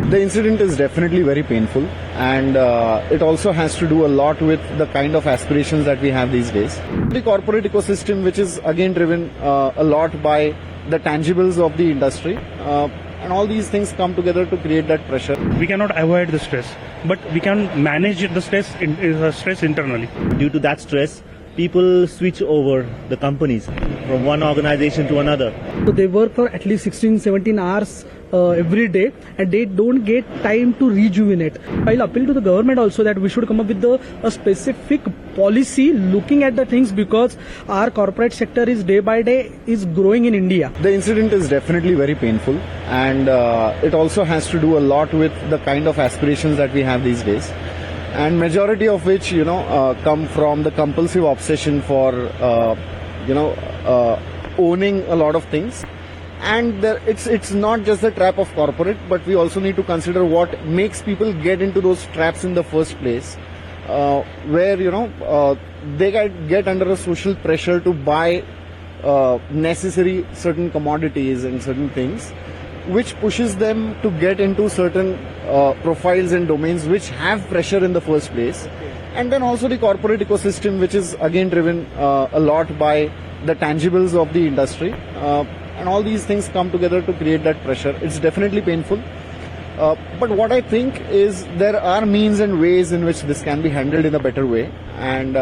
The incident is definitely very painful, and it also has to do a lot with the kind of aspirations that we have these days. The corporate ecosystem, which is again driven a lot by the tangibles of the industry, and all these things come together to create that pressure. We cannot avoid the stress, but we can manage the stress internally. Due to that stress, people switch over the companies from one organization to another. So they work for at least 16-17 hours every day, and they don't get time to rejuvenate. I'll appeal to the government also that we should come up with a specific policy looking at the things, because our corporate sector is day by day is growing in India. The incident is definitely very painful, and it also has to do a lot with the kind of aspirations that we have these days, and majority of which come from the compulsive obsession for owning a lot of things. And it's not just the trap of corporate, but we also need to consider what makes people get into those traps in the first place, where they get under a social pressure to buy necessary certain commodities and certain things, which pushes them to get into certain profiles and domains which have pressure in the first place. And then also the corporate ecosystem, which is again driven a lot by the tangibles of the industry. And all these things come together to create that pressure. It's definitely painful. But what I think is there are means and ways in which this can be handled in a better way. And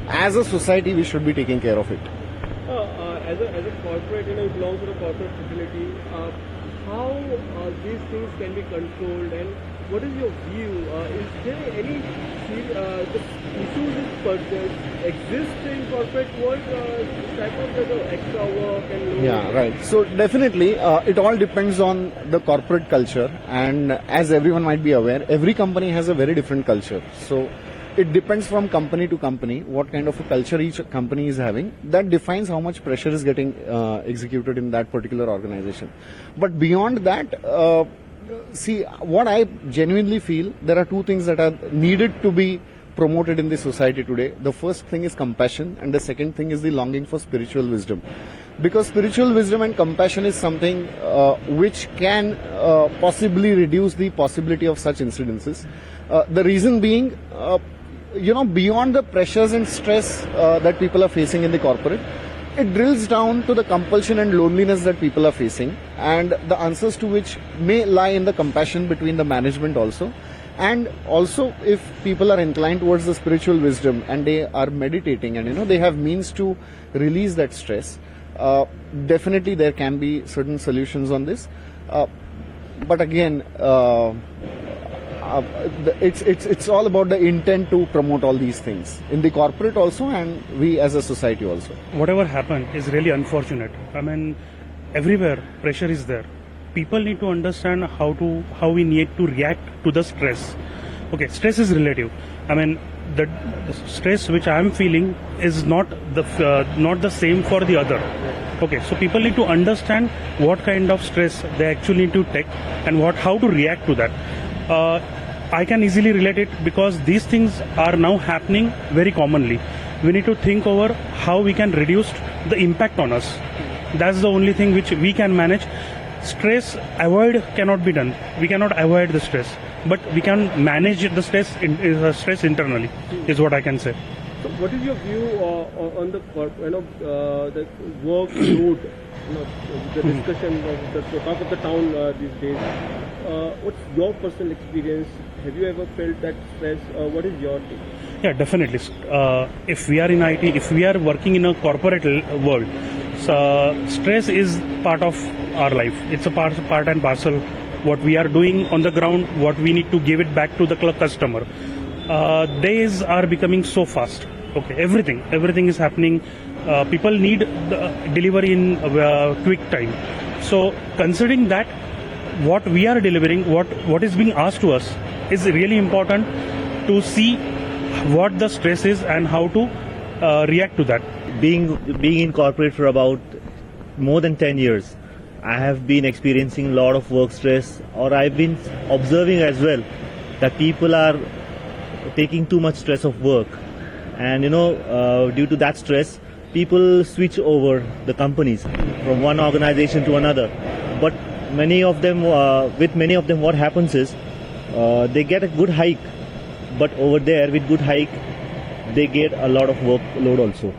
as a society, we should be taking care of it. As a corporate, you belong to the corporate facility, how these things can be controlled, and what is your view? Is there any the issues that exist in corporate world, type of extra work and load? Yeah, right. So definitely, it all depends on the corporate culture, and as everyone might be aware, every company has a very different culture. So it depends from company to company what kind of a culture each company is having. That defines how much pressure is getting executed in that particular organization. But beyond that, see, what I genuinely feel, there are two things that are needed to be promoted in the society today. The first thing is compassion, and the second thing is the longing for spiritual wisdom. Because spiritual wisdom and compassion is something which can possibly reduce the possibility of such incidences. The reason being, beyond the pressures and stress that people are facing in the corporate, it drills down to the compulsion and loneliness that people are facing, and the answers to which may lie in the compassion between the management also. And also, if people are inclined towards the spiritual wisdom and they are meditating and they have means to release that stress, definitely there can be certain solutions on this. But again, it's all about the intent to promote all these things in the corporate also, and we as a society also. Whatever happened is really unfortunate. I mean, everywhere pressure is there. People need to understand how we need to react to the stress. Okay, stress is relative. I mean, the stress which I am feeling is not the same for the other. Okay, so people need to understand what kind of stress they actually need to take and how to react to that. I can easily relate it because these things are now happening very commonly. We need to think over how we can reduce the impact on us. That's the only thing which we can manage. Stress avoid cannot be done. We cannot avoid the stress, but we can manage the stress internally, is what I can say. So what is your view on the workload? The discussion of the talk of the town these days. What's your personal experience? Have you ever felt that stress? What is your take? Yeah, definitely. If we are in IT, if we are working in a corporate world, stress is part of our life. It's a part and parcel. What we are doing on the ground, what we need to give it back to the customer. Days are becoming so fast. Okay, everything is happening. People need the delivery in quick time. So considering that, what we are delivering, what is being asked to us, is really important to see what the stress is and how to react to that. Being in corporate for about more than 10 years, I have been experiencing a lot of work stress, or I've been observing as well that people are taking too much stress of work, and due to that stress, people switch over the companies from one organization to another. But many of them, what happens is they get a good hike, but over there with good hike, they get a lot of workload also.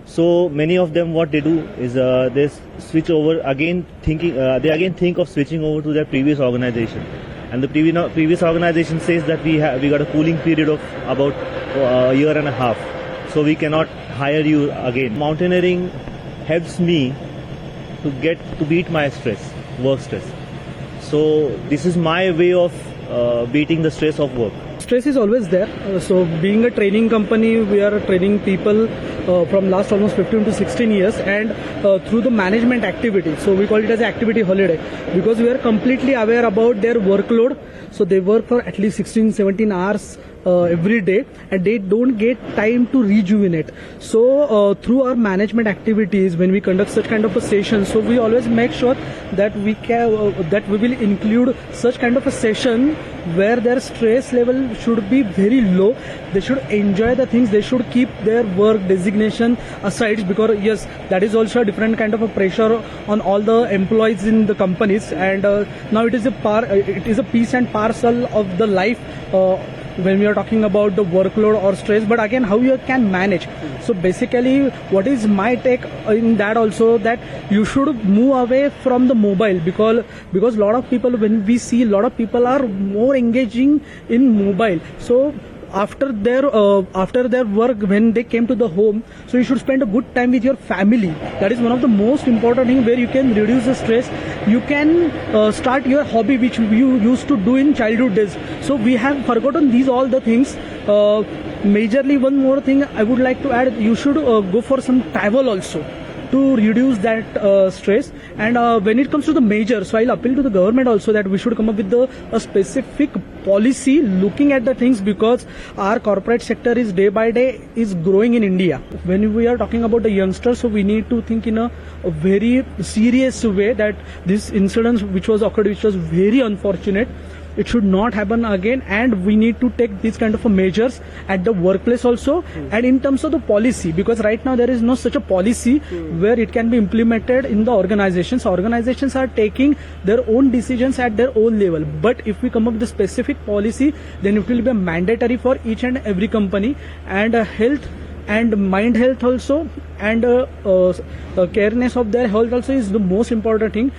So many of them, what they do is they switch over again, they again think of switching over to their previous organization, and the previous organization says that we got a cooling period of about a year and a half, so we cannot hire you again. Mountaineering helps me to beat my work stress. So this is my way of beating the stress of work. Stress is always there. So being a training company, we are training people from last almost 15 to 16 years, and through the management activity. So we call it as activity holiday, because we are completely aware about their workload. So they work for at least 16-17 hours every day, and they don't get time to rejuvenate. So through our management activities, when we conduct such kind of a session, so we always make sure that we will include such kind of a session where their stress level should be very low. They should enjoy the things. They should keep their work designation aside, because yes, that is also a different kind of a pressure on all the employees in the companies. And now it is a piece and parcel of the life when we are talking about the workload or stress. But again, how you can manage. So basically, what is my take in that also, that you should move away from the mobile, because a lot of people, when we see a lot of people are more engaging in mobile. So after their work, when they came to the home, so you should spend a good time with your family. That is one of the most important thing, where you can reduce the stress. You can start your hobby which you used to do in childhood days. So we have forgotten these all the things. Majorly, one more thing I would like to add, you should go for some travel also to reduce that stress. And when it comes to the major, so I'll appeal to the government also that we should come up with a specific policy looking at the things, because our corporate sector is day by day is growing in India. When we are talking about the youngsters, so we need to think in a very serious way that this incident which was occurred, which was very unfortunate, it should not happen again, and we need to take these kind of measures at the workplace also. And in terms of the policy, because right now there is no such a policy where it can be implemented in the organizations. Organizations are taking their own decisions at their own level, but if we come up with a specific policy, then it will be mandatory for each and every company. And health and mind health also, and careness of their health also is the most important thing.